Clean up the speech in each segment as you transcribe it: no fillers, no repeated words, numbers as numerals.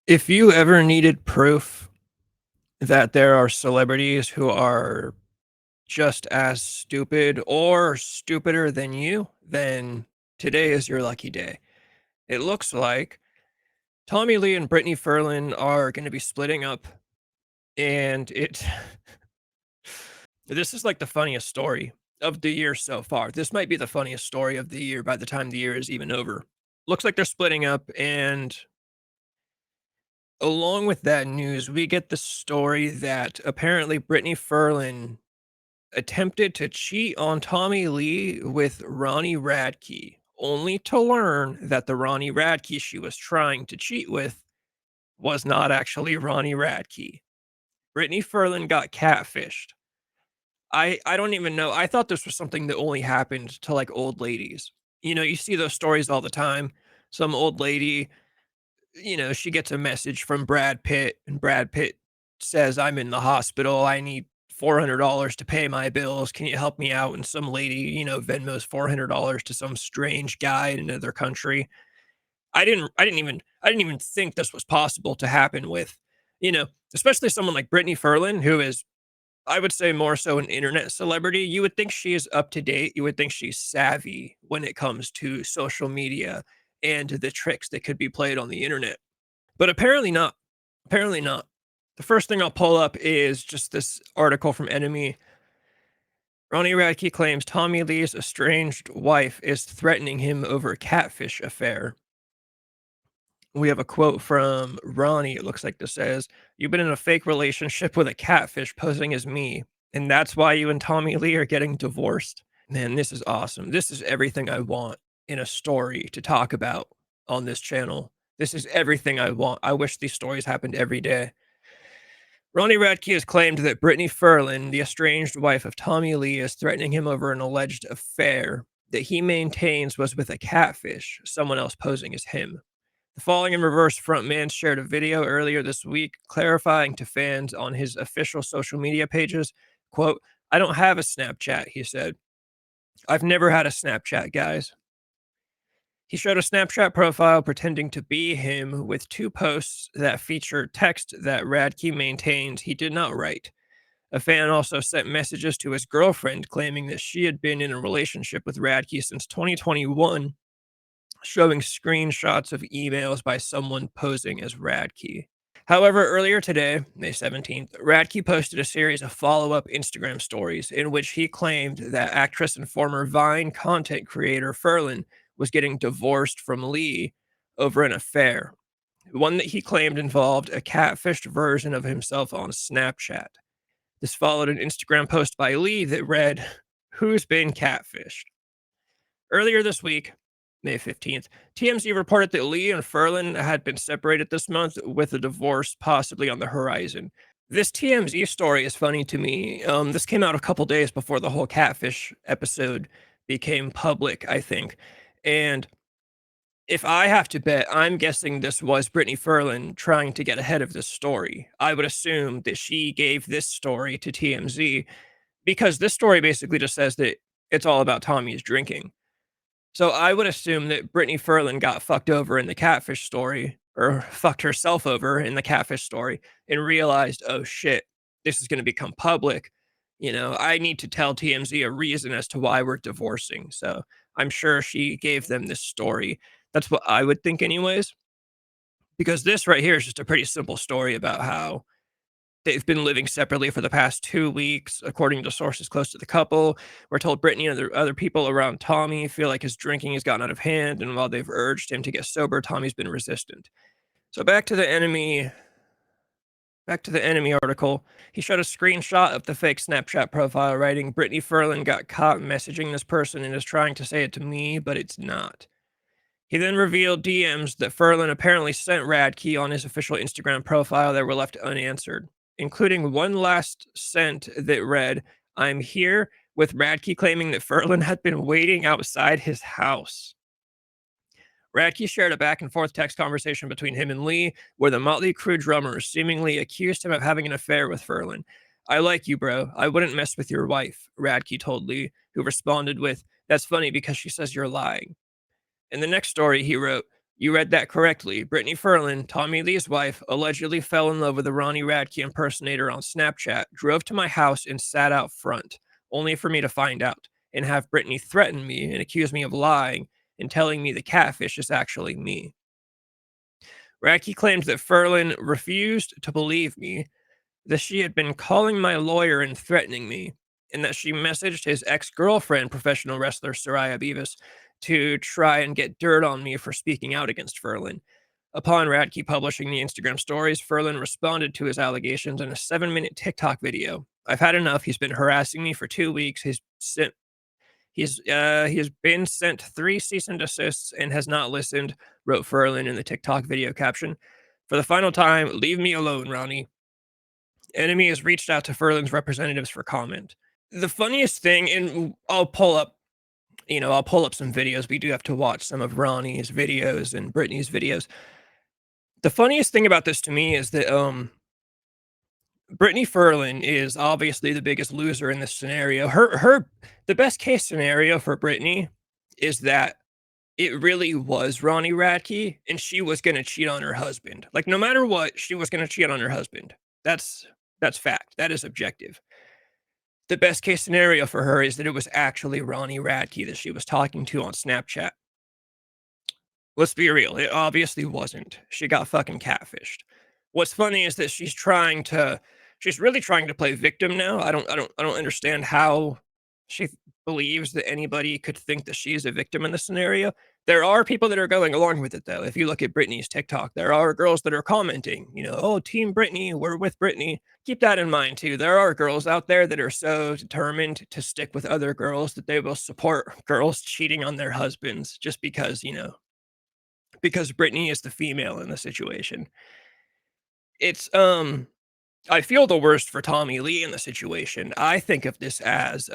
If you ever needed proof that there are celebrities who are just as stupid or stupider than you, then today is your lucky day. It looks like Tommy Lee and Brittany Furlan are going to be splitting up, and this is like the funniest story of the year so far. This might be the funniest story of the year by the time the year is even over. Looks like they're splitting up, and along with that news, we get the story that apparently Brittany Furlan attempted to cheat on Tommy Lee with Ronnie Radke, only to learn that the Ronnie Radke she was trying to cheat with was not actually Ronnie Radke. Brittany Furlan got catfished. I don't even know. I thought this was something that only happened to like old ladies. You know, you see those stories all the time. Some old lady, she gets a message from Brad Pitt, and Brad Pitt says, "I'm in the hospital. I need $400 to pay my bills. Can you help me out?" And some lady, Venmos $400 to some strange guy in another country. I didn't even think this was possible to happen with, especially someone like Brittany Furlan, who is, I would say, more so an internet celebrity. You would think she is up to date. You would think she's savvy when it comes to social media and the tricks that could be played on the internet. But apparently not. Apparently not. The first thing I'll pull up is just this article from Enemy. Ronnie Radke claims Tommy Lee's estranged wife is threatening him over a catfish affair. We have a quote from Ronnie. It looks like this says, "You've been in a fake relationship with a catfish posing as me, and that's why you and Tommy Lee are getting divorced." Man, this is awesome. This is everything I want in a story to talk about on this channel. This is everything I want. I wish these stories happened every day. Ronnie Radke has claimed that Brittany Furlan, the estranged wife of Tommy Lee, is threatening him over an alleged affair that he maintains was with a catfish, someone else posing as him. The Falling in Reverse frontman shared a video earlier this week clarifying to fans on his official social media pages, quote, "I don't have a Snapchat," he said. "I've never had a Snapchat, guys." He showed a Snapchat profile pretending to be him with two posts that feature text that Radke maintains he did not write. A fan also sent messages to his girlfriend claiming that she had been in a relationship with Radke since 2021, showing screenshots of emails by someone posing as Radke. However, earlier today, May 17th, Radke posted a series of follow-up Instagram stories in which he claimed that actress and former Vine content creator Furlan was getting divorced from Lee over an affair, one that he claimed involved a catfished version of himself on Snapchat. This followed an Instagram post by Lee that read, "Who's been catfished?" Earlier this week, May 15th, TMZ reported that Lee and Furlan had been separated this month, with a divorce possibly on the horizon. This TMZ story is funny to me. This came out a couple days before the whole Catfish episode became public, I think. And if I have to bet, I'm guessing this was Brittany Furlan trying to get ahead of this story. I would assume that she gave this story to TMZ because this story basically just says that it's all about Tommy's drinking. So I would assume that Brittany Furlan got fucked over in the Catfish story, or fucked herself over in the Catfish story, and realized, "Oh shit, this is gonna become public. I need to tell TMZ a reason as to why we're divorcing." So I'm sure she gave them this story. That's what I would think anyways, because this right here is just a pretty simple story about how they've been living separately for the past 2 weeks, according to sources close to the couple. We're told Brittany and other people around Tommy feel like his drinking has gotten out of hand, and while they've urged him to get sober, Tommy's been resistant. So back to the enemy article. He showed a screenshot of the fake Snapchat profile, writing, "Brittany Furlan got caught messaging this person and is trying to say it to me, but it's not." He then revealed DMs that Furlan apparently sent Radke on his official Instagram profile that were left unanswered, including one last sent that read, "I'm here," with Radke claiming that Furlan had been waiting outside his house. Radke shared a back and forth text conversation between him and Lee, where the Motley Crue drummer seemingly accused him of having an affair with Furlan. "I like you, bro. I wouldn't mess with your wife," Radke told Lee, who responded with, "That's funny because she says you're lying." In the next story, he wrote, You read that correctly. Brittany Furlan, Tommy Lee's wife, allegedly fell in love with a Ronnie Radke impersonator on Snapchat, drove to my house and sat out front, only for me to find out, and have Brittany threaten me and accuse me of lying and telling me the catfish is actually me. Radke claimed that Furlan refused to believe me, that she had been calling my lawyer and threatening me, and that she messaged his ex-girlfriend, professional wrestler Soraya Beavis, to try and get dirt on me for speaking out against Furlan. Upon Radke publishing the Instagram stories, Furlan responded to his allegations in a 7-minute TikTok video. I've had enough. He's been harassing me for 2 weeks. He has been sent 3 cease and desists and has not listened, wrote Furlan in the TikTok video caption. For the final time, leave me alone, Ronnie. Enemy has reached out to Furlan's representatives for comment. The funniest thing, and I'll pull up some videos. We do have to watch some of Ronnie's videos and Brittany's videos. The funniest thing about this to me is that Brittany Furlan is obviously the biggest loser in this scenario. The best case scenario for Brittany is that it really was Ronnie Radke and she was going to cheat on her husband. Like no matter what, she was going to cheat on her husband. That's that's fact. That is objective. The best case scenario for her is that it was actually Ronnie Radke that she was talking to on Snapchat. Let's be real, it obviously wasn't. She got fucking catfished. What's funny is that she's really trying to play victim now. I don't understand how she believes that anybody could think that she's a victim in this scenario. There are people that are going along with it though. If you look at Britney's TikTok, there are girls that are commenting, "Oh, team Britney, we're with Britney." Keep that in mind too. There are girls out there that are so determined to stick with other girls that they will support girls cheating on their husbands just because Brittany is the female in the situation. It's I feel the worst for Tommy Lee in the situation. I think of this as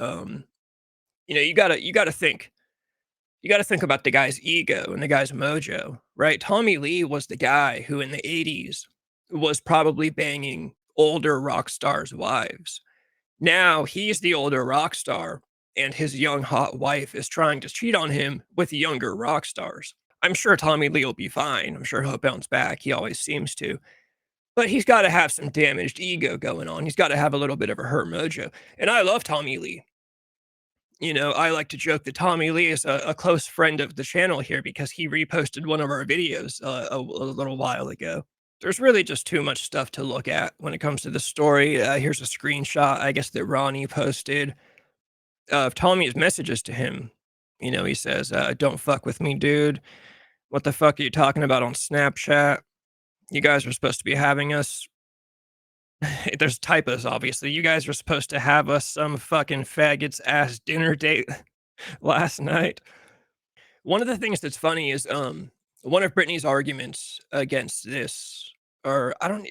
you gotta think about the guy's ego and the guy's mojo, right? Tommy Lee was the guy who in the 80s was probably banging older rock stars' wives. Now he's the older rock star, and his young hot wife is trying to cheat on him with younger rock stars. I'm sure Tommy Lee will be fine. I'm sure he'll bounce back. He always seems to. But he's got to have some damaged ego going on. He's got to have a little bit of a hurt mojo. And I love Tommy Lee. I like to joke that Tommy Lee is a close friend of the channel here because he reposted one of our videos a little while ago. There's really just too much stuff to look at when it comes to the story. Here's a screenshot, I guess, that Ronnie posted of Tommy's messages to him. He says, "Don't fuck with me, dude. What the fuck are you talking about on Snapchat? You guys are supposed to be having us." There's typos, obviously. "You guys are supposed to have us some fucking faggots ass dinner date last night." One of the things that's funny is one of Britney's arguments against this, or I don't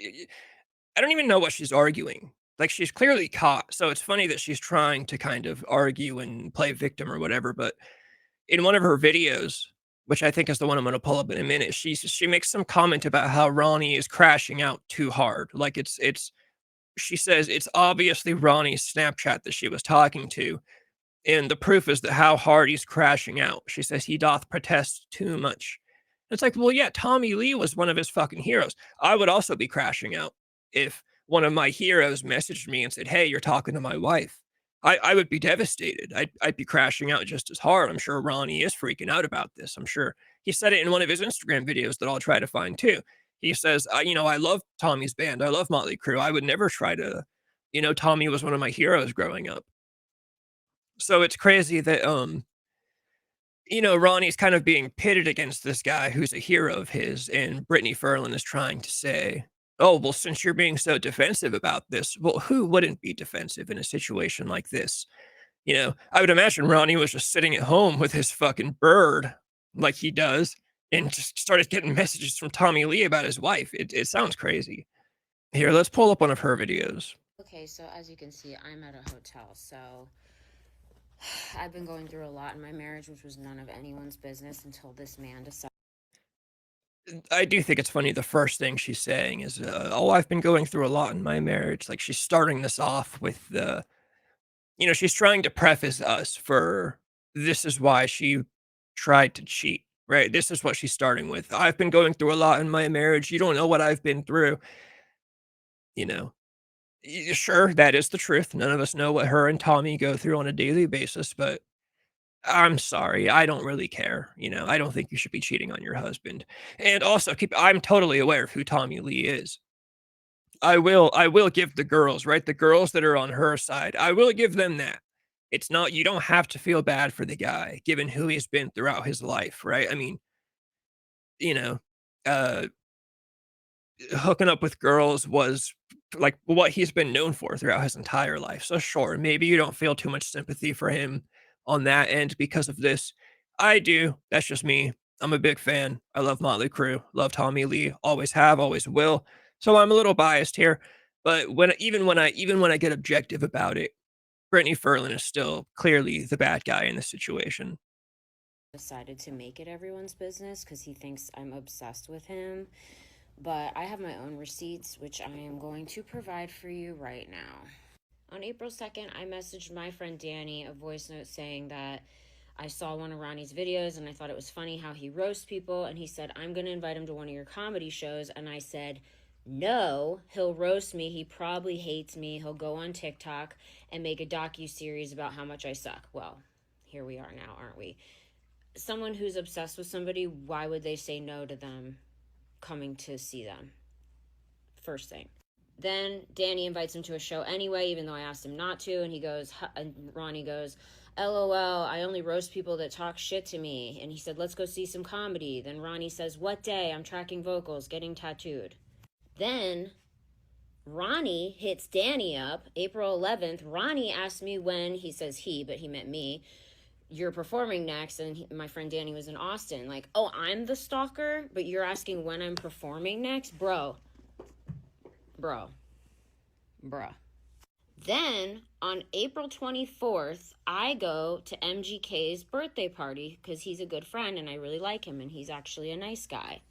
even know what she's arguing. Like she's clearly caught. So it's funny that she's trying to kind of argue and play victim or whatever, but in one of her videos, which I think is the one I'm going to pull up in a minute, she makes some comment about how Ronnie is crashing out too hard. Like it's she says it's obviously Ronnie's Snapchat that she was talking to, and the proof is that how hard he's crashing out. She says he doth protest too much. It's like, well, yeah, Tommy Lee was one of his fucking heroes. I would also be crashing out if one of my heroes messaged me and said, "Hey, you're talking to my wife." I would be devastated. I'd be crashing out just as hard. I'm sure Ronnie is freaking out about this. I'm sure he said it in one of his Instagram videos that I'll try to find too. He says, I love Tommy's band. I love Motley Crue. I would never try to, Tommy was one of my heroes growing up. So it's crazy that Ronnie's kind of being pitted against this guy who's a hero of his, and Brittany Furlan is trying to say, "Oh, well, since you're being so defensive about this, well, who wouldn't be defensive in a situation like this?" I would imagine Ronnie was just sitting at home with his fucking bird like he does and just started getting messages from Tommy Lee about his wife. It sounds crazy. Here, let's pull up one of her videos. Okay, so as you can see, I'm at a hotel, so I've been going through a lot in my marriage, which was none of anyone's business until this man decided. I do think it's funny. The first thing she's saying is, "Oh, I've been going through a lot in my marriage." Like she's starting this off with she's trying to preface us for this is why she tried to cheat. right? This is what she's starting with. I've been going through a lot in my marriage. You don't know what I've been through. You know, sure, that is the truth. None of us know what her and Tommy go through on a daily basis, but I'm sorry. I don't really care. I don't think you should be cheating on your husband. And also I'm totally aware of who Tommy Lee is. I will give the girls, right? The girls that are on her side, I will give them that. It's not you don't have to feel bad for the guy given who he's been throughout his life, right? I mean, you know, uh hooking up with girls was like what he's been known for throughout his entire life. So sure, maybe you don't feel too much sympathy for him on that end because of this. I do. That's just me. I'm a big fan. I love Motley Crue, love Tommy Lee, always have, always will. So I'm a little biased here, but when I get objective about it, Brittany Furlan is still clearly the bad guy in this situation. Decided to make it everyone's business because he thinks I'm obsessed with him. But I have my own receipts, which I am going to provide for you right now. On April 2nd, I messaged my friend Danny a voice note saying that I saw one of Ronnie's videos and I thought it was funny how he roasts people. And he said, I'm going to invite him to one of your comedy shows. And I said, no, he'll roast me. He probably hates me. He'll go on TikTok and make a docu-series about how much I suck. Well, here we are now, aren't we? Someone who's obsessed with somebody, why would they say no to them coming to see them? First thing. Then Danny invites him to a show anyway, even though I asked him not to. And he goes, and Ronnie goes, LOL, I only roast people that talk shit to me. And he said, let's go see some comedy. Then Ronnie says, what day? I'm tracking vocals, getting tattooed. Then Ronnie hits Danny up April 11th. Ronnie asked me when, he says he, but he meant me, you're performing next. And my friend Danny was in Austin. Like, oh, I'm the stalker, but you're asking when I'm performing next? Bro. Then on April 24th, I go to MGK's birthday party because he's a good friend and I really like him and he's actually a nice guy.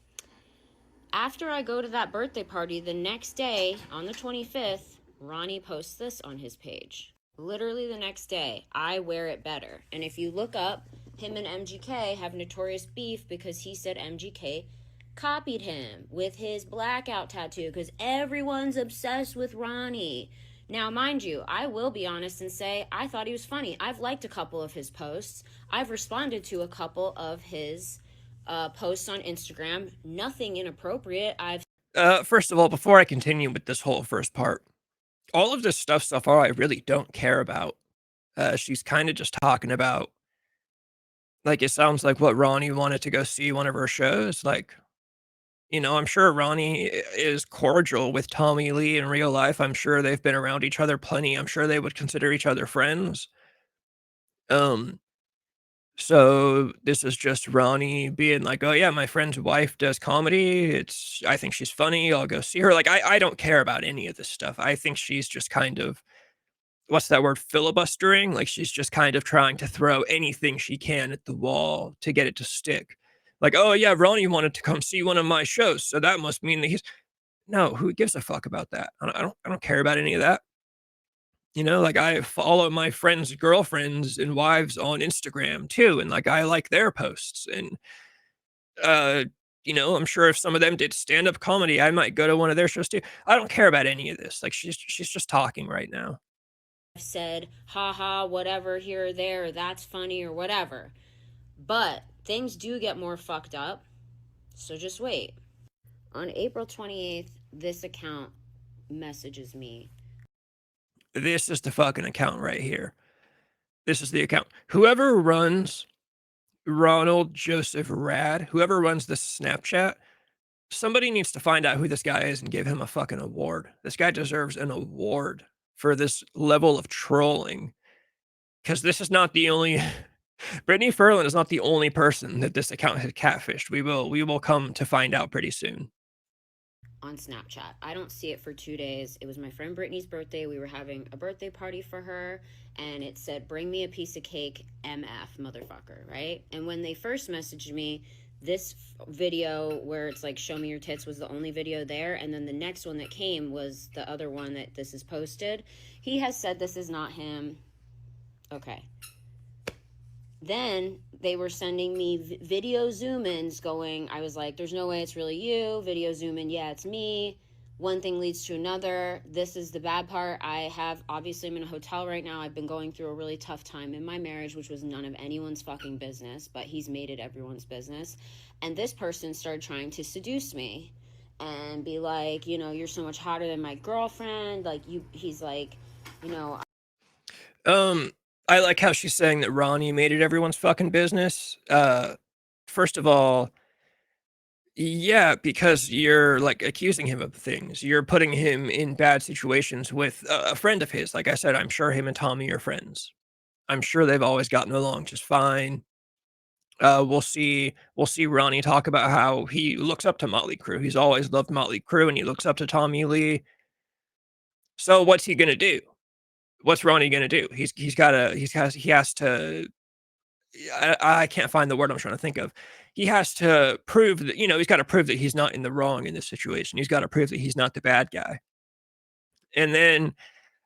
After I go to that birthday party, the next day on the 25th, Ronnie posts this on his page. Literally the next day, I wear it better. And if you look up, him and MGK have notorious beef because he said MGK copied him with his blackout tattoo because everyone's obsessed with Ronnie. Now, mind you, I will be honest and say I thought he was funny. I've liked a couple of his posts. I've responded to a couple of his posts on Instagram. Nothing inappropriate. First of all, before I continue with this whole first part, all of this stuff so far I really don't care about. She's kind of just talking about, like, it sounds like what Ronnie wanted to go see one of her shows. Like, I'm sure Ronnie is cordial with Tommy Lee in real life. I'm sure they've been around each other plenty. I'm sure they would consider each other friends. Um, so this is just Ronnie being like, "Oh yeah, my friend's wife does comedy. I think she's funny. I'll go see her." Like, I don't care about any of this stuff. I think she's just kind of, what's that word, filibustering? Like, she's just kind of trying to throw anything she can at the wall to get it to stick. Like, "Oh yeah, Ronnie wanted to come see one of my shows, so that must mean that he's." No, who gives a fuck about that? I don't care about any of that. Like, I follow my friends' girlfriends and wives on Instagram too, and, like, I like their posts, and, uh, I'm sure if some of them did stand-up comedy, I might go to one of their shows too. I don't care about any of this. Like, she's just talking right now. said, haha, whatever, here or there, that's funny or whatever. But things do get more fucked up, so just wait. On April 28th, this account messages me. This is the fucking account right here. This is the account. Whoever runs Ronald Joseph Rad, whoever runs this Snapchat, somebody needs to find out who this guy is and give him a fucking award. This guy deserves an award for this level of trolling. Because this is not the only Brittany Furlan is not the only person that this account has catfished. We will come to find out pretty soon. On Snapchat. I don't see it for 2 days. It was my friend Brittany's birthday. We were having a birthday party for her, and it said, bring me a piece of cake, MF, motherfucker, right? And when they first messaged me, this video where it's like, show me your tits was the only video there, and then the next one that came was the other one that this is posted. He has said this is not him. Okay. Then they were sending me video zoom-ins going, I was like, there's no way it's really you. Video zoom in, yeah, it's me. One thing leads to another. This is the bad part. Obviously I'm in a hotel right now. I've been going through a really tough time in my marriage, which was none of anyone's fucking business, but he's made it everyone's business. And this person started trying to seduce me and be like, you're so much hotter than my girlfriend. He's like, you know, Um, I like how she's saying that Ronnie made it everyone's fucking business. First of all, yeah, because you're like accusing him of things. You're putting him in bad situations with a friend of his. Like I said, I'm sure him and Tommy are friends. I'm sure they've always gotten along just fine. We'll see Ronnie talk about how he looks up to Motley Crue. He's always loved Motley Crue and he looks up to Tommy Lee. So what's he gonna do? What's Ronnie gonna do? He has to I can't find the word I'm trying to think of. He has to prove that, he's got to prove that he's not in the wrong in this situation. He's got to prove that he's not the bad guy. And then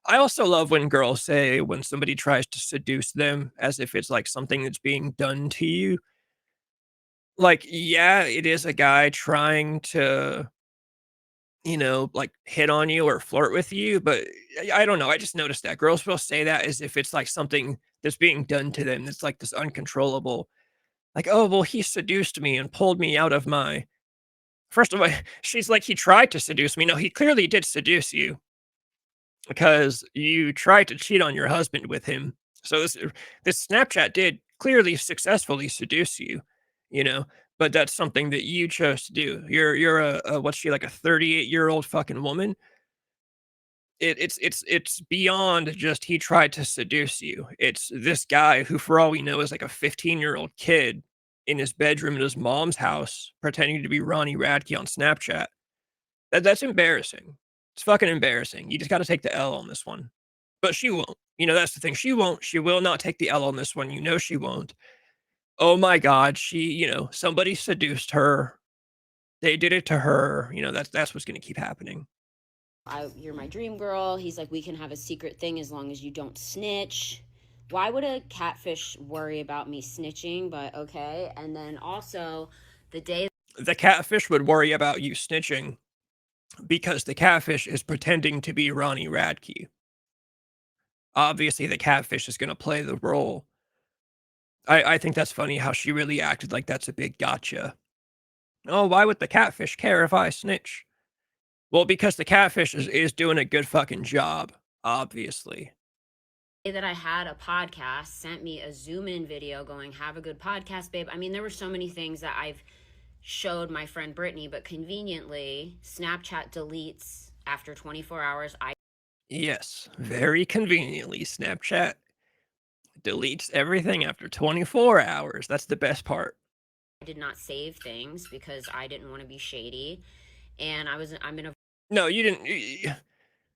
I also love when girls say when somebody tries to seduce them as if it's like something that's being done to you. Like, yeah, it is a guy trying to, like hit on you or flirt with you, but I don't know. I just noticed that girls will say that as if it's like something that's being done to them. That's like this uncontrollable. Like, "Oh, well, he seduced me and pulled me out of my." First of all, she's like, "He tried to seduce me." No, he clearly did seduce you because you tried to cheat on your husband with him. So this Snapchat did clearly successfully seduce you, you know, but that's something that you chose to do. You're a what's she, like, a 38-year-old fucking woman? It's beyond just he tried to seduce you. It's this guy who, for all we know, is like a 15-year-old kid in his bedroom in his mom's house pretending to be Ronnie Radke on Snapchat. That's embarrassing. It's fucking embarrassing. You just gotta take the L on this one. But she won't. That's the thing. She won't. She will not take the L on this one. She won't. Oh my god, somebody seduced her. They did it to her. That's what's gonna keep happening. you're my dream girl. He's like, we can have a secret thing as long as you don't snitch. Why would a catfish worry about me snitching? But okay. And then also, the day The catfish would worry about you snitching because the catfish is pretending to be Ronnie Radke. Obviously, the catfish is gonna play the role. I think that's funny how she really acted like that's a big gotcha. "Oh, why would the catfish care if I snitch?" Well, because the catfish is doing a good fucking job, obviously. that I had a podcast sent me a zoom in video going, have a good podcast, babe. I mean, there were so many things that I've showed my friend Brittany, but conveniently, Snapchat deletes after 24 hours. Yes, very conveniently, Snapchat deletes everything after 24 hours. That's the best part. did not save things because I didn't want to be shady. And I'm in a No, you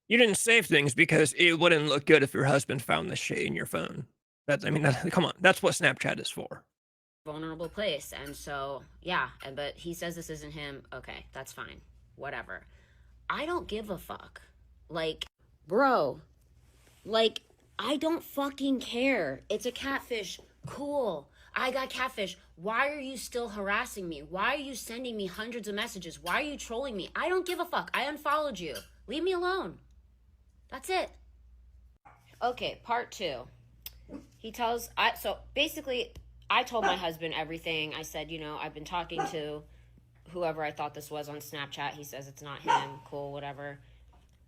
didn't save things because it wouldn't look good if your husband found this shit in your phone. Come on, that's what Snapchat is for. vulnerable place. And so, yeah, but he says this isn't him. Okay, that's fine. Whatever. I don't give a fuck. Like, bro, like, I don't fucking care. It's a catfish. Cool. I got catfish. Why are you still harassing me? Why are you sending me hundreds of messages? Why are you trolling me? I don't give a fuck. I unfollowed you. Leave me alone. That's it. Okay, part 2. So basically, I told my husband everything. I said, I've been talking to whoever I thought this was on Snapchat. He says it's not him. Cool, whatever.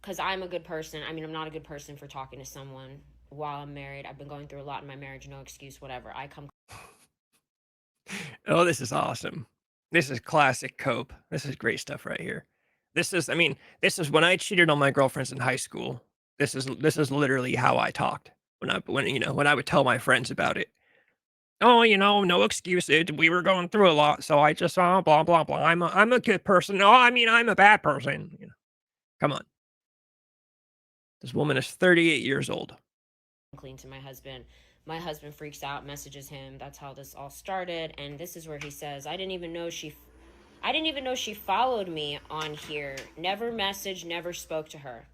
Because I'm a good person. I mean, I'm not a good person for talking to someone while I'm married. I've been going through a lot in my marriage. No excuse, whatever. I come. Oh, this is awesome. This is classic cope. This is great stuff right here. This is when I cheated on my girlfriends in high school. This is literally how I talked when I would tell my friends about it. Oh, no excuses. We were going through a lot, so I just blah blah blah. I'm a good person. No, I mean I'm a bad person. Come on. This woman is 38 years old. Clean to my husband. My husband freaks out, messages him. That's how this all started. And this is where he says, I didn't even know she followed me on here. Never messaged, never spoke to her.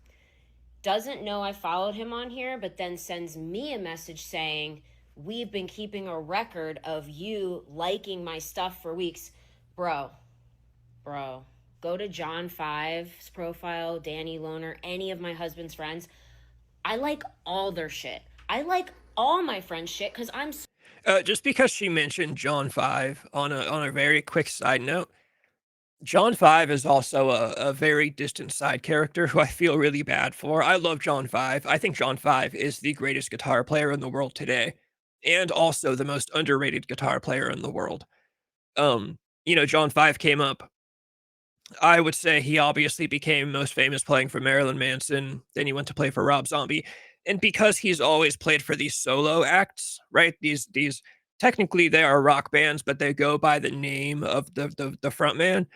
Doesn't know I followed him on here, but then sends me a message saying, we've been keeping a record of you liking my stuff for weeks. Bro, bro, go to John Five's profile, Danny Loner, any of my husband's friends. I like all their shit. I like all my friends' shit because I'm Just because she mentioned John 5 on a very quick side note, John 5 is also a very distant side character who I feel really bad for. I love John 5. I think John 5 is the greatest guitar player in the world today, and also the most underrated guitar player in the world. John 5 came up. I would say he obviously became most famous playing for Marilyn Manson, then he went to play for Rob Zombie, and because he's always played for these solo acts, right? These technically they are rock bands, but they go by the name of the front man.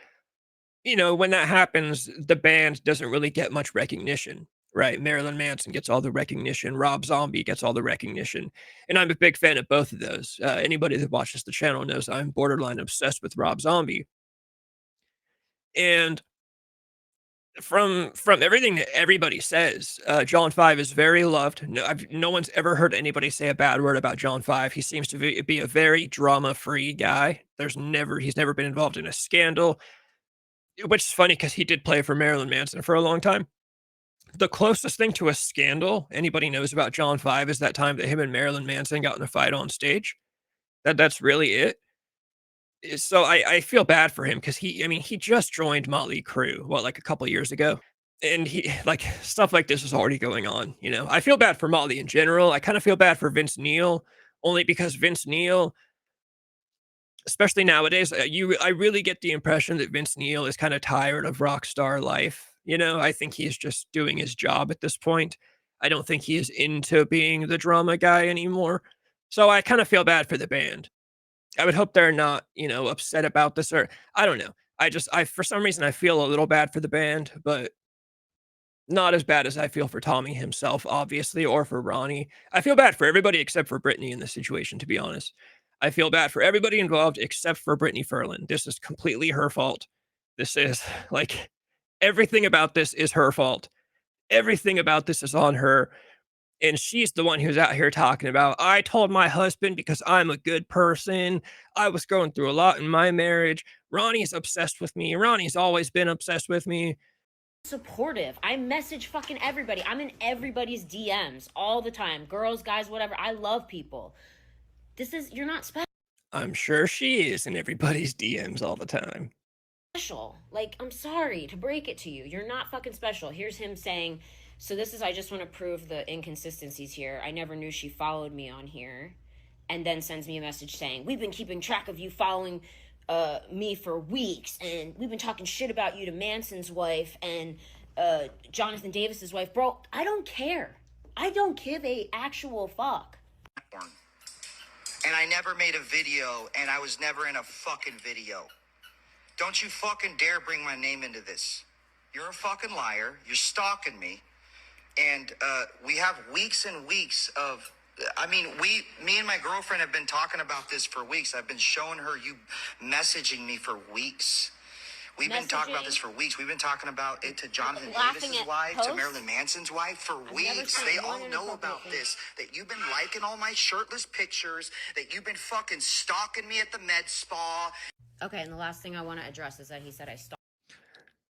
When that happens, the band doesn't really get much recognition, right? Marilyn Manson gets all the recognition, Rob Zombie gets all the recognition, and I'm a big fan of both of those. Anybody that watches the channel knows I'm borderline obsessed with Rob Zombie, and from everything that everybody says, John 5 is very loved. No one's ever heard anybody say a bad word about John 5. He seems to be a very drama-free guy. He's never been involved in a scandal, which is funny because he did play for Marilyn Manson for a long time. The closest thing to a scandal anybody knows about John 5 is that time that him and Marilyn Manson got in a fight on stage. That's really it. So I feel bad for him because he just joined Motley Crue, what, like, a couple years ago? And he like, stuff like this is already going on? I feel bad for Motley in general. I kinda feel bad for Vince Neil, only because Vince Neil, especially nowadays, I really get the impression that Vince Neil is kinda tired of rock star life? I think he's just doing his job at this point. I don't think he is into being the drama guy anymore. So I kinda feel bad for the band. I would hope they're not upset about this, or I don't know. I for some reason, I feel a little bad for the band, but not as bad as I feel for Tommy himself, obviously, or for Ronnie. I feel bad for everybody except for Brittany in this situation, to be honest. I feel bad for everybody involved except for Brittany Furlan. This is completely her fault. This is like everything about this is her fault. Everything about this is on her. And she's the one who's out here talking about, I told my husband because I'm a good person. I was going through a lot in my marriage. Ronnie's obsessed with me. Ronnie's always been obsessed with me. supportive. I message fucking everybody. I'm in everybody's DMs all the time. Girls, guys, whatever. I love people. You're not I'm sure she is in everybody's DMs all the time. special. Like, I'm sorry to break it to you. You're not fucking special. Here's him saying, I just want to prove the inconsistencies here. I never knew she followed me on here. And then sends me a message saying, we've been keeping track of you following me for weeks. And we've been talking shit about you to Manson's wife and Jonathan Davis's wife. Bro, I don't care. I don't give a actual fuck. And I never made a video, and I was never in a fucking video. Don't you fucking dare bring my name into this. You're a fucking liar. You're stalking me. And we have weeks and weeks of, me and my girlfriend have been talking about this for weeks. I've been showing her you messaging me for weeks. We've been talking about this for weeks. We've been talking about it to Jonathan Davis's wife, to Marilyn Manson's wife for weeks. They all know about this. That you've been liking all my shirtless pictures. That you've been fucking stalking me at the med spa. Okay, and the last thing I want to address is that he said I stalked.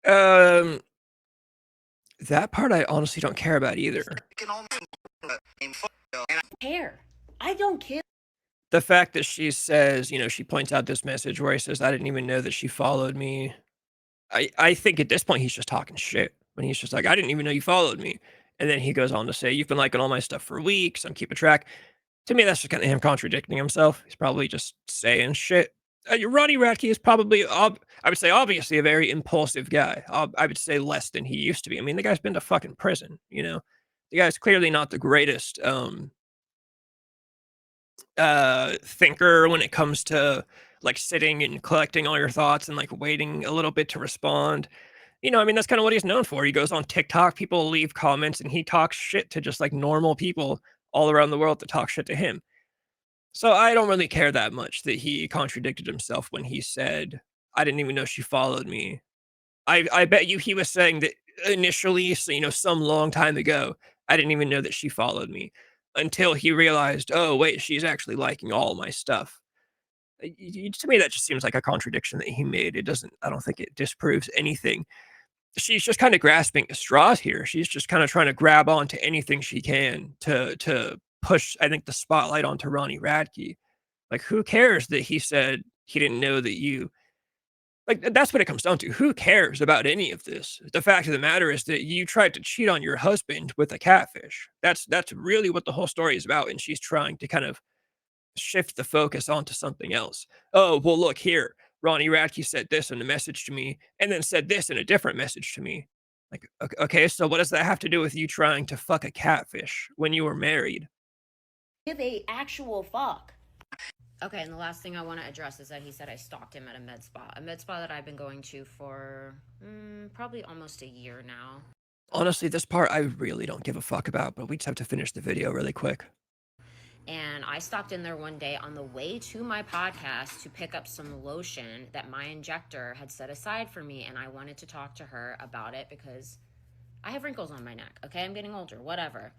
Um, that part I honestly don't care about either. Care. I don't care. The fact that she says, she points out this message where he says, I didn't even know that she followed me. I think at this point he's just talking shit when he's just like, I didn't even know you followed me. And then he goes on to say, you've been liking all my stuff for weeks. I'm keeping track. To me, that's just kind of him contradicting himself. He's probably just saying shit. Ronnie Radke is probably, I would say, obviously a very impulsive guy. I would say less than he used to be. I mean, the guy's been to fucking prison. The guy's clearly not the greatest thinker when it comes to like sitting and collecting all your thoughts and like waiting a little bit to respond. That's kind of what he's known for. He goes on TikTok, people leave comments, and he talks shit to just like normal people all around the world that talk shit to him. So I don't really care that much that he contradicted himself when he said, I didn't even know she followed me. I bet you he was saying that initially, so, some long time ago, I didn't even know that she followed me. until he realized, "Oh, wait, she's actually liking all my stuff." To me, that just seems like a contradiction that he made. It doesn't I don't think it disproves anything. She's just kinda grasping at straws here. She's just kinda trying to grab onto anything she can to push, I think, the spotlight onto Ronnie Radke. Like, who cares that he said he didn't know that you like, that's what it comes down to. Who cares about any of this? The fact of the matter is that you tried to cheat on your husband with a catfish. That's really what the whole story is about, and she's trying to kind of shift the focus onto something else. "Oh, well, look here. Ronnie Radke said this in a message to me, and then said this in a different message to me." Like, okay, so what does that have to do with you trying to fuck a catfish when you were married? Give a actual fuck. Okay, and the last thing I want to address is that he said I stalked him at a med spa that I've been going to for probably almost a year now. Honestly, this part I really don't give a fuck about, but we just have to finish the video really quick. And I stopped in there one day on the way to my podcast to pick up some lotion that my injector had set aside for me. And I wanted to talk to her about it because I have wrinkles on my neck. Okay, I'm getting older, whatever.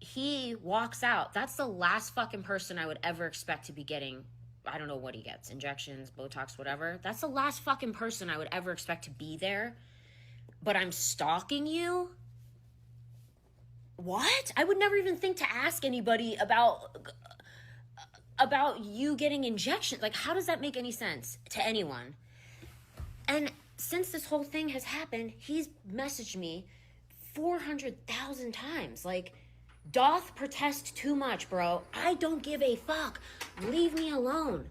He walks out. That's the last fucking person I would ever expect to be getting, I don't know what he gets, injections, Botox, whatever. That's the last fucking person I would ever expect to be there. But I'm stalking you? What? I would never even think to ask anybody about you getting injections. Like, how does that make any sense to anyone? And since this whole thing has happened, he's messaged me 400,000 times. Like, doth protest too much, bro. I don't give a fuck. Leave me alone.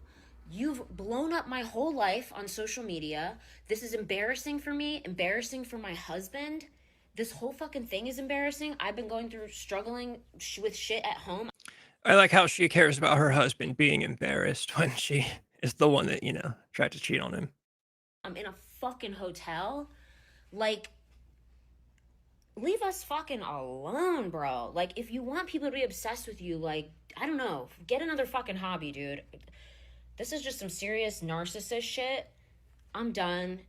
You've blown up my whole life on social media. This is embarrassing for me, embarrassing for my husband. This whole fucking thing is embarrassing. I've been going through struggling with shit at home. I like how she cares about her husband being embarrassed when she is the one that, tried to cheat on him. I'm in a fucking hotel. Like, leave us fucking alone, bro. Like, if you want people to be obsessed with you, like, I don't know, get another fucking hobby, dude. This is just some serious narcissist shit. I'm done.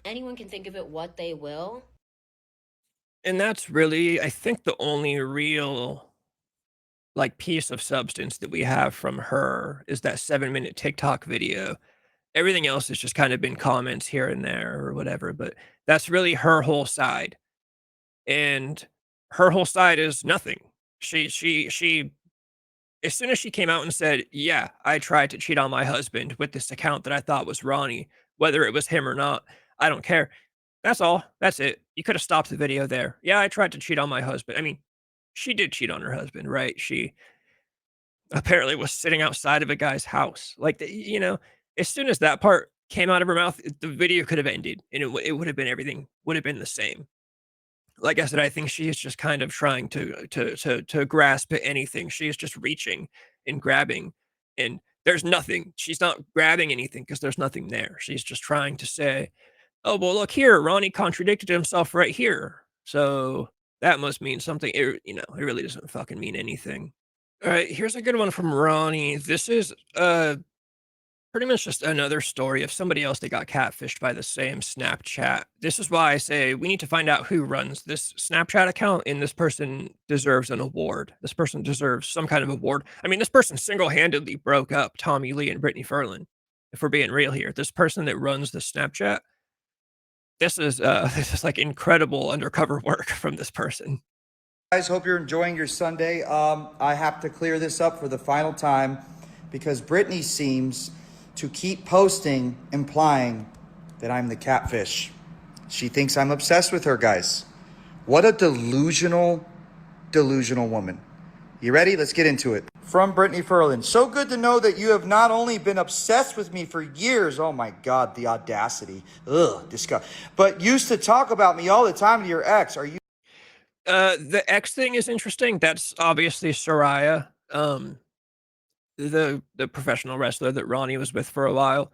Anyone can think of it what they will. And that's really, I think, the only real, like, piece of substance that we have from her is that 7-minute TikTok video. Everything else has just kind of been comments here and there or whatever, but that's really her whole side. And her whole side is nothing. She as soon as she came out and said, "Yeah, I tried to cheat on my husband with this account that I thought was Ronnie, whether it was him or not, I don't care." That's all. That's it. You could have stopped the video there. "Yeah, I tried to cheat on my husband." I mean, she did cheat on her husband, right? She apparently was sitting outside of a guy's house. Like, as soon as that part came out of her mouth, the video could have ended and it would have been everything would have been the same. Like I said, I think she is just kind of trying to grasp at anything. She is just reaching and grabbing, and there's nothing. She's not grabbing anything because there's nothing there. She's just trying to say, "Oh, well, look here, Ronnie contradicted himself right here, so that must mean something." It really doesn't fucking mean anything. All right, here's a good one from Ronnie. This is pretty much just another story of somebody else that got catfished by the same Snapchat. This is why I say we need to find out who runs this Snapchat account, and this person deserves an award. This person deserves some kind of award. I mean, this person single-handedly broke up Tommy Lee and Brittany Furlan. If we're being real here, this person that runs the Snapchat, this is this is like incredible undercover work from this person. Guys, hope you're enjoying your Sunday. I have to clear this up for the final time because Brittany seems to keep posting implying that I'm the catfish. She thinks I'm obsessed with her, guys. What a delusional woman. You ready? Let's get into it. From Brittany Furlan. So good to know that you have not only been obsessed with me for years, oh my God, the audacity, ugh, disgust, but used to talk about me all the time to your ex. Are you The X thing is interesting. That's obviously Soraya, the professional wrestler that Ronnie was with for a while.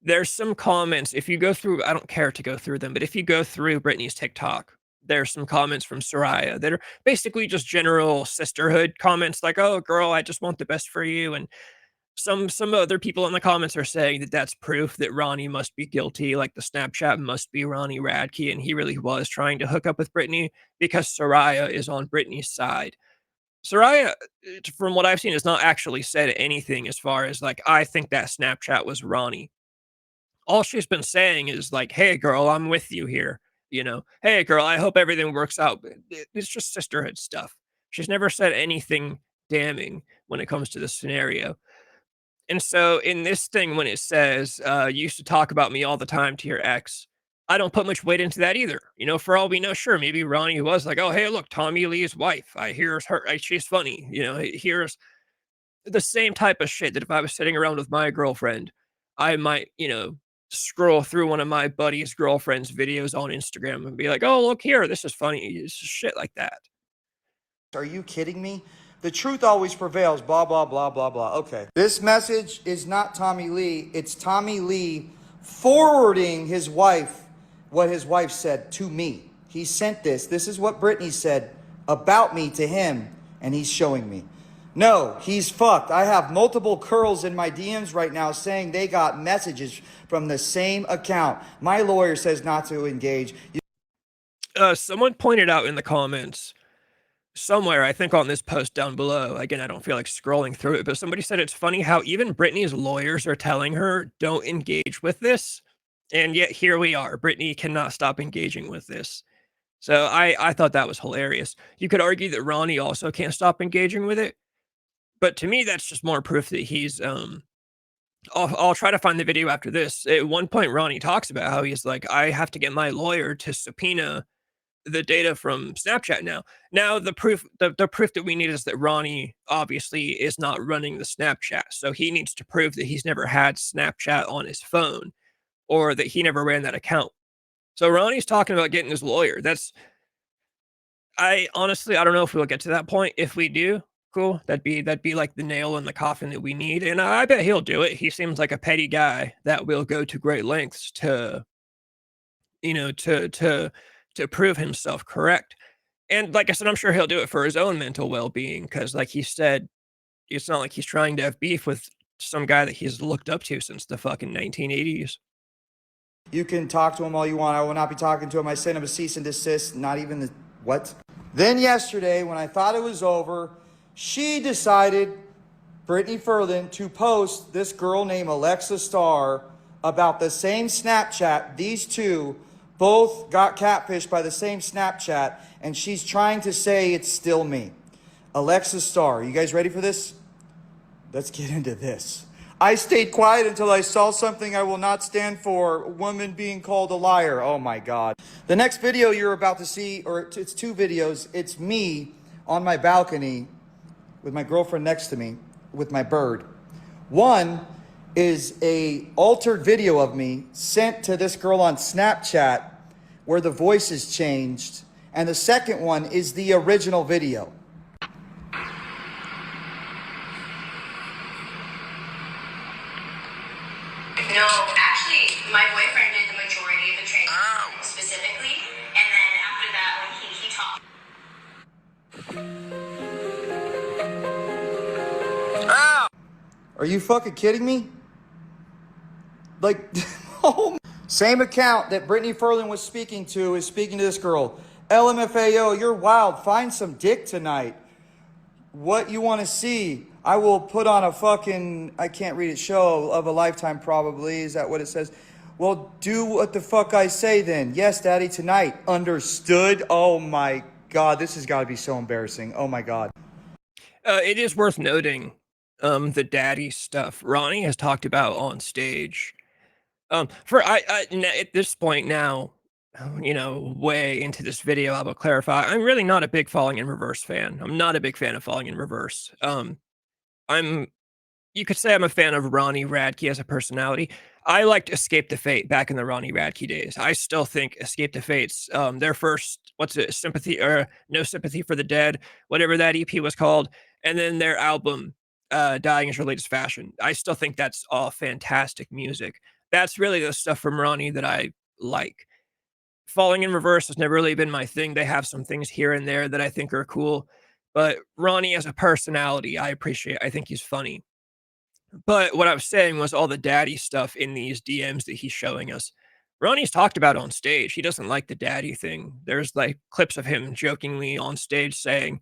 There's some comments, if you go through I don't care to go through them, but if you go through Britney's TikTok, there's some comments from Soraya that are basically just general sisterhood comments like, "Oh, girl, I just want the best for you," and some other people in the comments are saying that that's proof that Ronnie must be guilty, like the Snapchat must be Ronnie Radke, and he really was trying to hook up with Britney because Soraya is on Britney's side. Soraya, from what I've seen, has not actually said anything as far as like, I think that Snapchat was Ronnie. All she's been saying is like, "Hey, girl, I'm with you here." You know, "Hey, girl, I hope everything works out." It's just sisterhood stuff. She's never said anything damning when it comes to this scenario. And so in this thing, when it says, "You used to talk about me all the time to your ex," I don't put much weight into that either. You know, for all we know, sure, maybe Ronnie was like, "Oh, hey, look, Tommy Lee's wife. I here's her. She's funny." You know, here's the same type of shit that if I was sitting around with my girlfriend, I might, scroll through one of my buddy's girlfriend's videos on Instagram and be like, "Oh, look here, this is funny." It's just shit like that. Are you kidding me? The truth always prevails, blah, blah, blah, blah, blah. Okay. This message is not Tommy Lee. It's Tommy Lee forwarding his wife, what his wife said to me. He sent this. This is what Brittany said about me to him, and he's showing me. No, he's fucked. I have multiple curls in my DMs right now saying they got messages from the same account. My lawyer says not to engage. Someone pointed out in the comments somewhere, I think on this post down below. Again, I don't feel like scrolling through it, but somebody said it's funny how even Britney's lawyers are telling her don't engage with this, and yet here we are. Britney cannot stop engaging with this. So I thought that was hilarious. You could argue that Ronnie also can't stop engaging with it, but to me, that's just more proof that he's I'll try to find the video after this. At one point, Ronnie talks about how he's like, I have to get my lawyer to subpoena the data from Snapchat now. Now the proof that we need is that Ronnie obviously is not running the Snapchat. So he needs to prove that he's never had Snapchat on his phone or that he never ran that account. So Ronnie's talking about getting his lawyer. I honestly I don't know if we'll get to that point. If we do, cool. That'd be like the nail in the coffin that we need. And I bet he'll do it. He seems like a petty guy that will go to great lengths to, you know, to prove himself correct. And like I said, I'm sure he'll do it for his own mental well-being because like he said, it's not like he's trying to have beef with some guy that he's looked up to since the fucking 1980s. You can talk to him all you want. I will not be talking to him. I sent him a cease and desist. Not even the what? Then yesterday, when I thought it was over, she decided, Brittany Furlan, to post this girl named Alexa Starr about the same Snapchat. These two both got catfished by the same Snapchat, and she's trying to say it's still me. Alexa Starr, you guys ready for this? Let's get into this. I stayed quiet until I saw something I will not stand for, a woman being called a liar. Oh my God. The next video you're about to see, or it's two videos, it's me on my balcony with my girlfriend next to me with my bird. One is a altered video of me sent to this girl on Snapchat where the voice is changed. And the second one is the original video. No, actually, my boyfriend did the majority of the training specifically, and then after that, when he taught. Are you fucking kidding me? Like, oh, same account that Brittany Furlan was speaking to is speaking to this girl. LMFAO, you're wild. Find some dick tonight. What you want to see? I will put on a fucking, I can't read it, show of a lifetime probably. Is that what it says? Well, do what the fuck I say then. Yes, daddy, tonight. Understood? Oh my God, this has got to be so embarrassing. Oh my God. It is worth noting the daddy stuff Ronnie has talked about on stage. At this point now, way into this video, I will clarify. I'm really not a big Falling in Reverse fan. I'm not a big fan of Falling in Reverse. I'm you could say I'm a fan of Ronnie Radke as a personality. I liked Escape the Fate back in the Ronnie Radke days. I still think Escape the Fate's their first what's it, Sympathy or No Sympathy for the Dead, whatever that EP was called, and then their album, Dying is Your Latest Fashion. I still think that's all fantastic music. That's really the stuff from Ronnie that I like. Falling in Reverse has never really been my thing. They have some things here and there that I think are cool, but Ronnie as a personality, I appreciate. I think he's funny. But what I was saying was all the daddy stuff in these DMs that he's showing us. Ronnie's talked about on stage. He doesn't like the daddy thing. There's like clips of him jokingly on stage saying,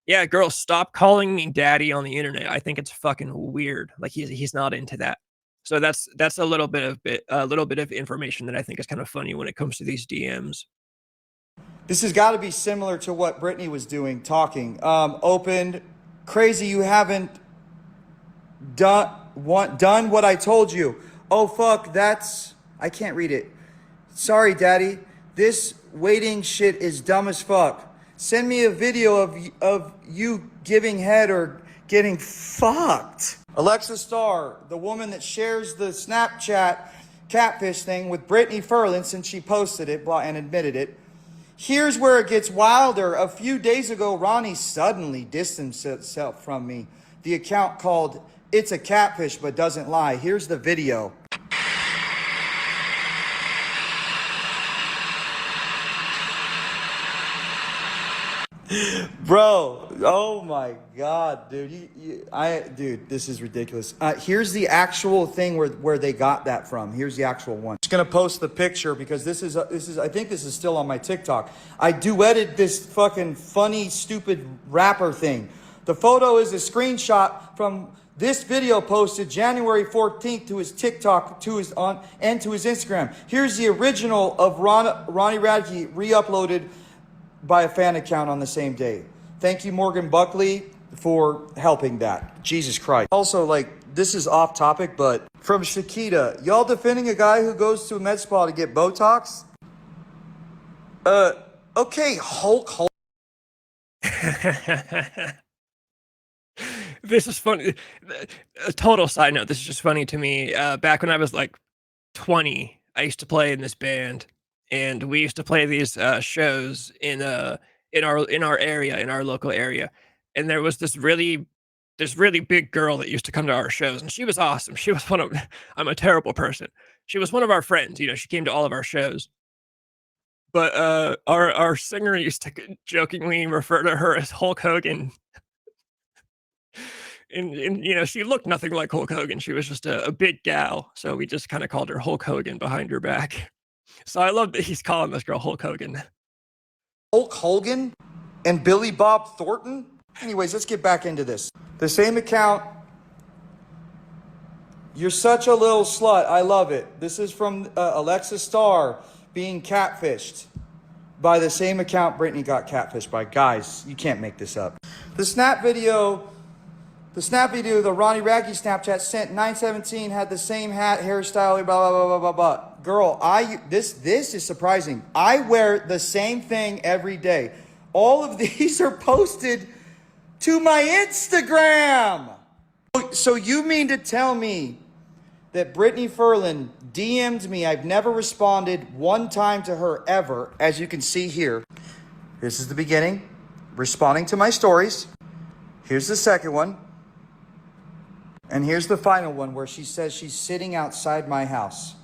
Yeah, girls, stop calling me daddy on the internet. I think it's fucking weird. Like he's not into that. So that's a little bit of information that I think is kind of funny when it comes to these DMs. This has got to be similar to what Britney was doing, talking. Opened, crazy, you haven't done what I told you. Oh, fuck, I can't read it. Sorry, daddy. This waiting shit is dumb as fuck. Send me a video of you giving head or getting fucked. Alexa Starr, the woman that shares the Snapchat catfish thing with Brittany Furlan since she posted it and admitted it. Here's where it gets wilder. A few days ago, Ronnie suddenly distanced himself from me. The account called It's a Catfish But Doesn't Lie. Here's the video. Bro, oh my God, dude. Dude, this is ridiculous. Here's the actual thing where they got that from. Here's the actual one. I'm just gonna post the picture because this is I think this is still on my TikTok. I duetted this fucking funny, stupid rapper thing. The photo is a screenshot from this video posted January 14th to his TikTok, to his Instagram. Here's the original of Ronnie Radke re-uploaded by a fan account on the same day. Thank you, Morgan Buckley, for helping that. Jesus Christ. Also, like, this is off topic, but from Shakita, y'all defending a guy who goes to a med spa to get Botox? Okay, Hulk. This is funny. A total side note. This is just funny to me. Back when I was like 20, I used to play in this band, and we used to play these shows in our area, in our local area. And there was this really big girl that used to come to our shows, and she was awesome. She was one of I'm a terrible person. She was one of our friends. You know, she came to all of our shows. But our singer used to jokingly refer to her as Hulk Hogan. And you know, she looked nothing like Hulk Hogan. She was just a big gal, so we just kinda called her Hulk Hogan behind her back. So I love that he's calling this girl Hulk Hogan. Hulk Hogan and Billy Bob Thornton? Anyways, let's get back into this. The same account. You're such a little slut. I love it. This is from Alexa Starr being catfished by the same account Britney got catfished by. Guys, you can't make this up. The snap video, the Ronnie Radke Snapchat sent 9/17 had the same hat, hairstyle, blah, blah, blah, blah, blah, blah. Girl, this is surprising. I wear the same thing every day. All of these are posted to my Instagram. So you mean to tell me that Brittany Furlan DM'd me? I've never responded one time to her ever, as you can see here. This is the beginning, responding to my stories. Here's the second one. And here's the final one where she says she's sitting outside my house.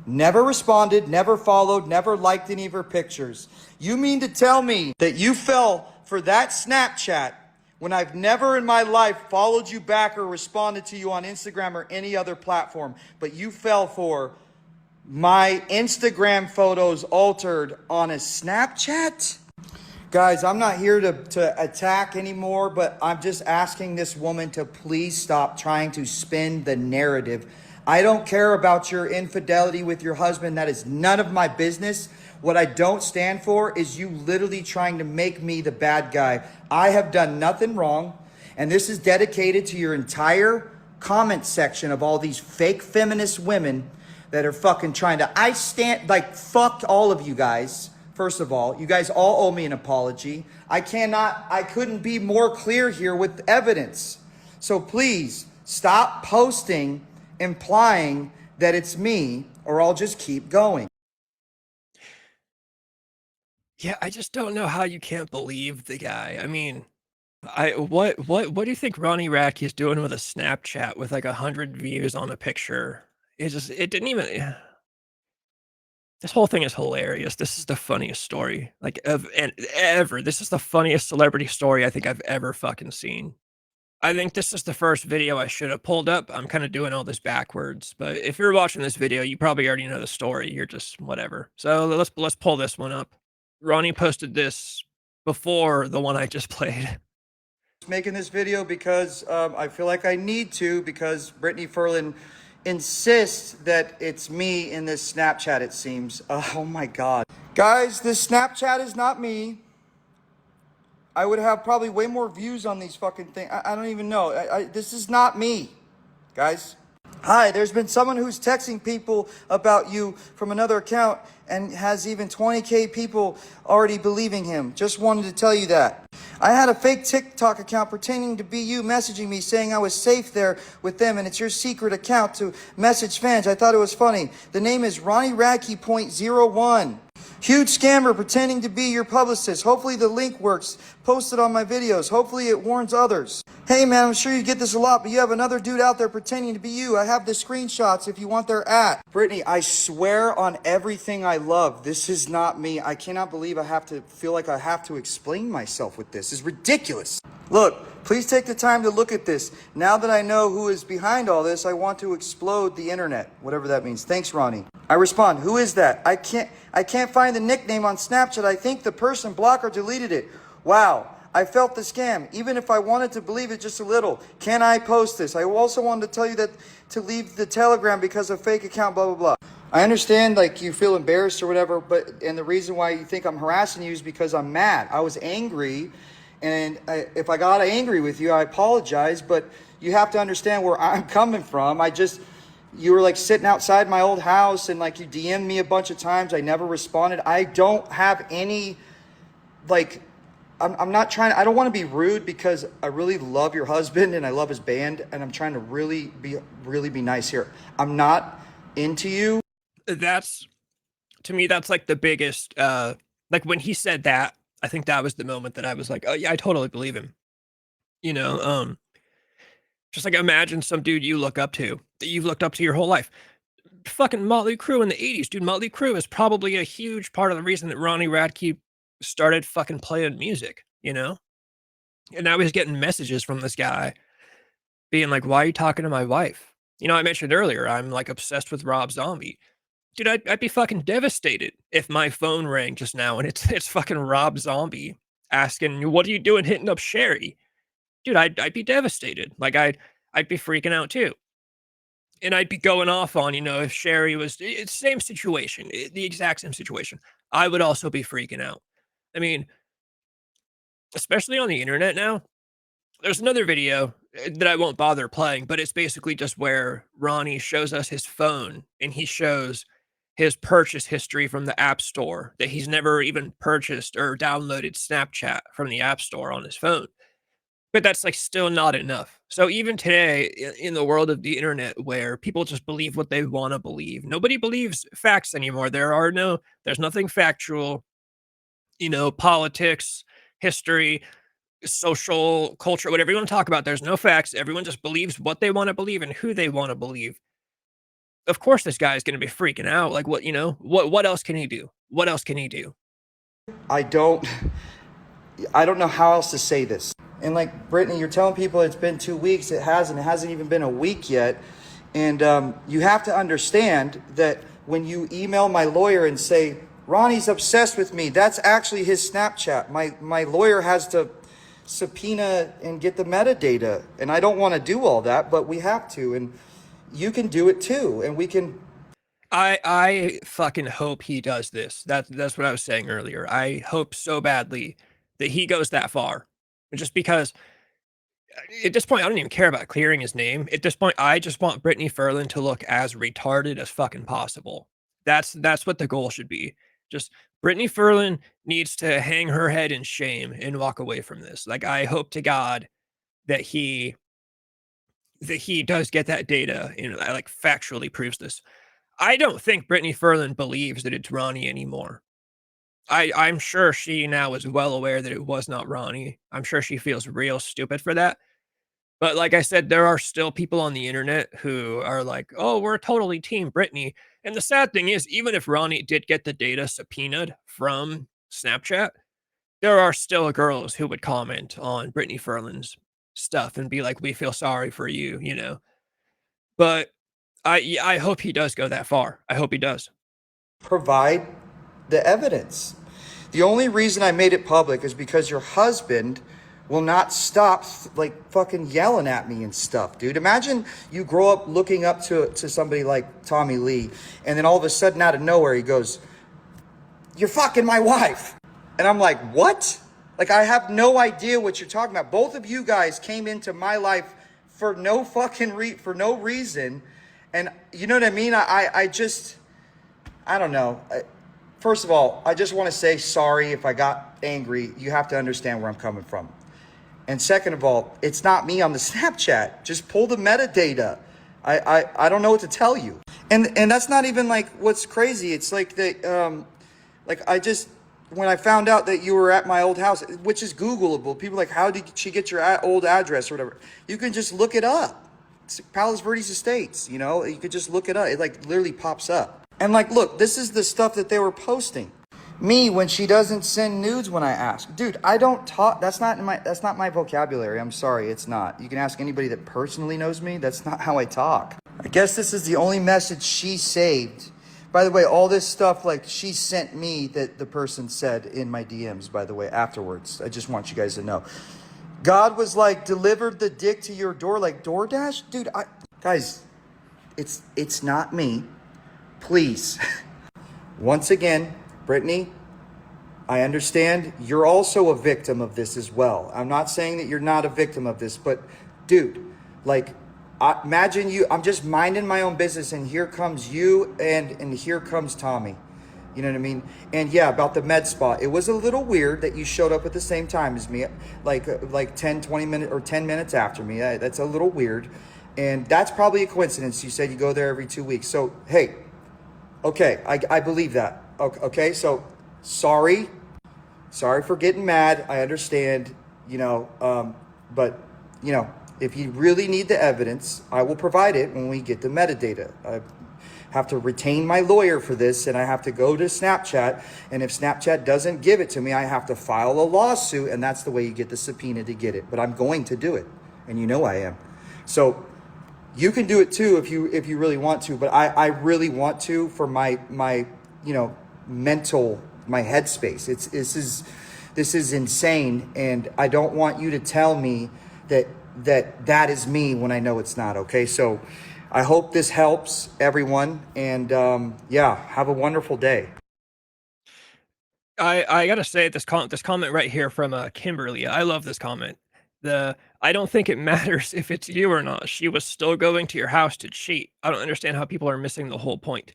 Never responded, never followed, never liked any of her pictures. You mean to tell me that you fell for that Snapchat when I've never in my life followed you back or responded to you on Instagram or any other platform, but you fell for my Instagram photos altered on a Snapchat? Guys, I'm not here to attack anymore, but I'm just asking this woman to please stop trying to spin the narrative. I don't care about your infidelity with your husband. That is none of my business. What I don't stand for is you literally trying to make me the bad guy. I have done nothing wrong, and this is dedicated to your entire comment section of all these fake feminist women that are fucking trying to, fuck all of you guys. First of all, you guys all owe me an apology. I couldn't be more clear here with evidence. So please stop posting implying that it's me, or I'll just keep going. Yeah, I just don't know how you can't believe the guy. I mean, what do you think Ronnie Radke is doing with a Snapchat with like 100 views on a picture? It didn't even. This whole thing is hilarious. This is the funniest story ever. This is the funniest celebrity story I think I've ever fucking seen. I think this is the first video I should have pulled up. I'm kind of doing all this backwards, but if you're watching this video, you probably already know the story. You're just whatever. So let's pull this one up. Ronnie posted this before the one I just played. Making this video because I feel like I need to, because Brittany Furlan insists that it's me in this Snapchat, it seems. Oh my God. Guys, this Snapchat is not me. I would have probably way more views on these fucking things. I don't even know. This is not me, guys. Hi, there's been someone who's texting people about you from another account and has even 20K people already believing him. Just wanted to tell you that. I had a fake TikTok account pretending to be you messaging me saying I was safe there with them, and it's your secret account to message fans. I thought it was funny. The name is Ronnie Radke .01. Huge scammer pretending to be your publicist. Hopefully the link works. Post it on my videos. Hopefully it warns others. Hey man, I'm sure you get this a lot, but you have another dude out there pretending to be you. I have the screenshots if you want their at. Brittany, I swear on everything I love, this is not me. I cannot believe I have to feel like I have to explain myself with this. It's ridiculous. Look, please take the time to look at this. Now that I know who is behind all this, I want to explode the internet. Whatever that means. Thanks, Ronnie. I respond, who is that? I can't find the nickname on Snapchat. I think the person blocked or deleted it. Wow, I felt the scam. Even if I wanted to believe it just a little. Can I post this? I also wanted to tell you that to leave the Telegram because of fake account, blah, blah, blah. I understand like you feel embarrassed or whatever, and the reason why you think I'm harassing you is because I'm mad. I was angry, and if I got angry with you, I apologize, but you have to understand where I'm coming from. You were like sitting outside my old house and like you DM'd me a bunch of times. I never responded. I don't have any, like, I'm not trying, I don't want to be rude because I really love your husband and I love his band and I'm trying to really be nice here. I'm not into you. That's, to me, that's like the biggest, like when he said that, I think that was the moment that I was like, oh yeah, I totally believe him. You know, just like imagine some dude you look up to, that you've looked up to your whole life. Fucking Motley Crue in the 80s, dude. Motley Crue is probably a huge part of the reason that Ronnie Radke started fucking playing music, you know? And now he's getting messages from this guy being like, why are you talking to my wife? You know, I mentioned earlier, I'm like obsessed with Rob Zombie. Dude, I'd be fucking devastated if my phone rang just now and it's fucking Rob Zombie asking, what are you doing hitting up Sherry? Dude, I'd be devastated. Like I'd be freaking out too. And I'd be going off on, you know, if Sherry was it's same situation, the exact same situation. I would also be freaking out. I mean, especially on the internet now. There's another video that I won't bother playing, but it's basically just where Ronnie shows us his phone and he shows his purchase history from the App Store that he's never even purchased or downloaded Snapchat from the App Store on his phone. But that's, like, still not enough. So even today, in the world of the internet where people just believe what they wanna believe, nobody believes facts anymore. There's nothing factual, you know, politics, history, social, culture, whatever you wanna talk about, there's no facts. Everyone just believes what they wanna believe and who they wanna believe. Of course, this guy is gonna be freaking out, like, what you know, what else can he do? What else can he do? I don't know how else to say this. And like Brittany, you're telling people it's been 2 weeks. It hasn't even been a week yet. And you have to understand that when you email my lawyer and say, Ronnie's obsessed with me, that's actually his Snapchat. My lawyer has to subpoena and get the metadata. And I don't want to do all that, but we have to. And you can do it too. And we can. I fucking hope he does this. That's what I was saying earlier. I hope so badly that he goes that far. Just because at this point, I don't even care about clearing his name. At this point, I just want Brittany Furlan to look as retarded as fucking possible. That's what the goal should be. Just Brittany Furlan needs to hang her head in shame and walk away from this. Like I hope to God that he does get that data and like factually proves this. I don't think Brittany Furlan believes that it's Ronnie anymore. I'm sure she now is well aware that it was not Ronnie. I'm sure she feels real stupid for that. But like I said, there are still people on the internet who are like, "Oh, we're totally team Britney." And the sad thing is, even if Ronnie did get the data subpoenaed from Snapchat, there are still girls who would comment on Brittany Furlan's stuff and be like, "We feel sorry for you," you know. But I hope he does go that far. I hope he does. Provide the evidence. The only reason I made it public is because your husband will not stop like fucking yelling at me and stuff, dude. Imagine you grow up looking up to somebody like Tommy Lee, and then all of a sudden out of nowhere he goes, "You're fucking my wife." And I'm like, "What?" Like, I have no idea what you're talking about. Both of you guys came into my life for no fucking for no reason. And you know what I mean? I just, I don't know. First of all, I just want to say sorry if I got angry. You have to understand where I'm coming from. And second of all, it's not me on the Snapchat. Just pull the metadata. I don't know what to tell you. And that's not even like what's crazy. It's like like I just, when I found out that you were at my old house, which is Googleable, people are like, how did she get your old address or whatever? You can just look it up. It's Palos Verdes Estates, you know, you could just look it up. It like literally pops up. And like, look, this is the stuff that they were posting. Me, when she doesn't send nudes when I ask. Dude, I don't talk, that's not my vocabulary. I'm sorry, it's not. You can ask anybody that personally knows me. That's not how I talk. I guess this is the only message she saved. By the way, all this stuff, like, she sent me that the person said in my DMs, by the way, afterwards. I just want you guys to know. God was like, delivered the dick to your door like DoorDash? Dude, guys, it's not me. Please. Once again, Brittany, I understand you're also a victim of this as well. I'm not saying that you're not a victim of this, but dude, like, imagine you, I'm just minding my own business and here comes you and here comes Tommy. You know what I mean? And yeah, about the med spa, it was a little weird that you showed up at the same time as me, like 10, 20 minutes or 10 minutes after me. That's a little weird. And that's probably a coincidence. You said you go there every 2 weeks. So, hey, okay, I believe that. Okay, so sorry for getting mad. I understand, you know, but, you know, if you really need the evidence, I will provide it when we get the metadata. I have to retain my lawyer for this, and I have to go to Snapchat, and if Snapchat doesn't give it to me, I have to file a lawsuit, and that's the way you get the subpoena to get it. But I'm going to do it, and you know I am. So you can do it too if you really want to, but I really want to for my you know, mental, my headspace. This is insane, and I don't want you to tell me that is me when I know it's not. Okay, so I hope this helps everyone, and yeah, have a wonderful day. I gotta say this comment right here from Kimberly. I love this comment. I don't think it matters if it's you or not. She was still going to your house to cheat. I don't understand how people are missing the whole point.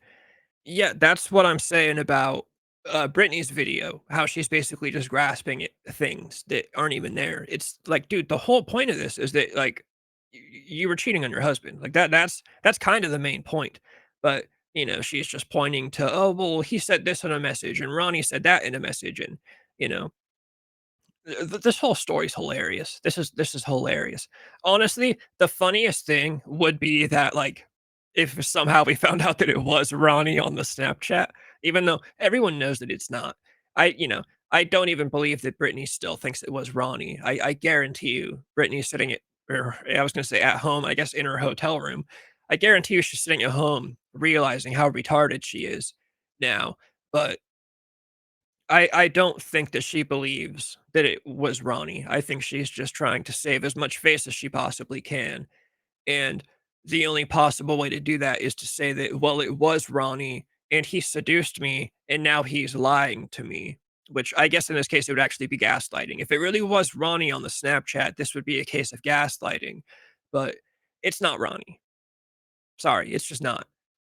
Yeah, that's what I'm saying about Britney's video. How she's basically just grasping at things that aren't even there. It's like, dude, the whole point of this is that like you were cheating on your husband. Like that's kind of the main point. But you know, she's just pointing to, oh well, he said this in a message, and Ronnie said that in a message, and you know, this whole story's hilarious. This is hilarious. Honestly, the funniest thing would be that, like, if somehow we found out that it was Ronnie on the Snapchat, even though everyone knows that it's not. You know, I don't even believe that Brittany still thinks it was Ronnie. I guarantee you, Brittany's sitting at, or I was gonna say at home, I guess in her hotel room. I guarantee you she's sitting at home realizing how retarded she is now. But I don't think that she believes that it was Ronnie. I think she's just trying to save as much face as she possibly can, and the only possible way to do that is to say that, well, it was Ronnie, and he seduced me, and now he's lying to me, which I guess in this case, it would actually be gaslighting. If it really was Ronnie on the Snapchat, this would be a case of gaslighting, but it's not Ronnie. Sorry, it's just not.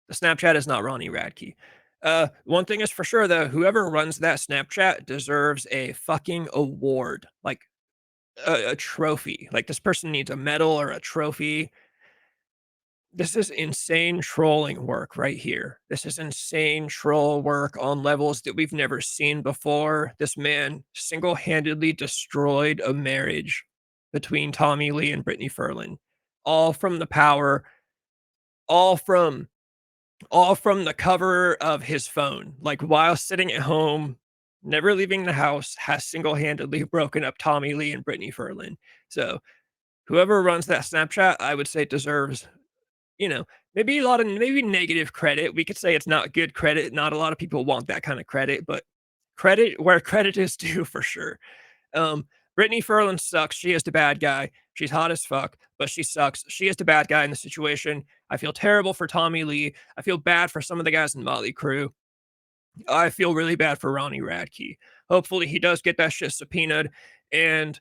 The Snapchat is not Ronnie Radke. One thing is for sure though, whoever runs that Snapchat deserves a fucking award, like a trophy. Like this person needs a medal or a trophy. This is insane trolling work right here. This is insane troll work on levels that we've never seen before. This man single-handedly destroyed a marriage between Tommy Lee and Brittany Furlan, all from the power, all from all from the cover of his phone, like, while sitting at home, never leaving the house, has single-handedly broken up Tommy Lee and Brittany Furlan. So, whoever runs that Snapchat, I would say deserves, you know, maybe a lot of maybe negative credit. We could say it's not good credit. Not a lot of people want that kind of credit, but credit where credit is due for sure. Brittany Furlan sucks. She is the bad guy. She's hot as fuck, but she sucks. She is the bad guy in the situation. I feel terrible for Tommy Lee. I feel bad for some of the guys in Motley Crue. I feel really bad for Ronnie Radke. Hopefully he does get that shit subpoenaed. And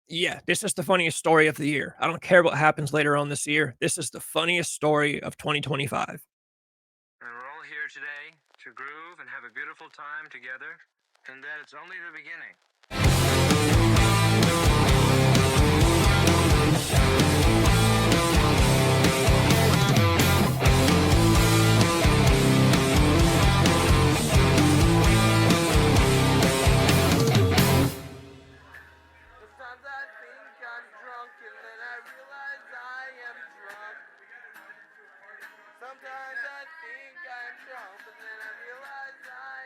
yeah, this is the funniest story of the year. I don't care what happens later on this year. This is the funniest story of 2025. And we're all here today to groove and have a beautiful time together, and that it's only the beginning. Sometimes I think I'm drunk, and then I realize I am drunk. Sometimes I think I'm drunk, and then I realize I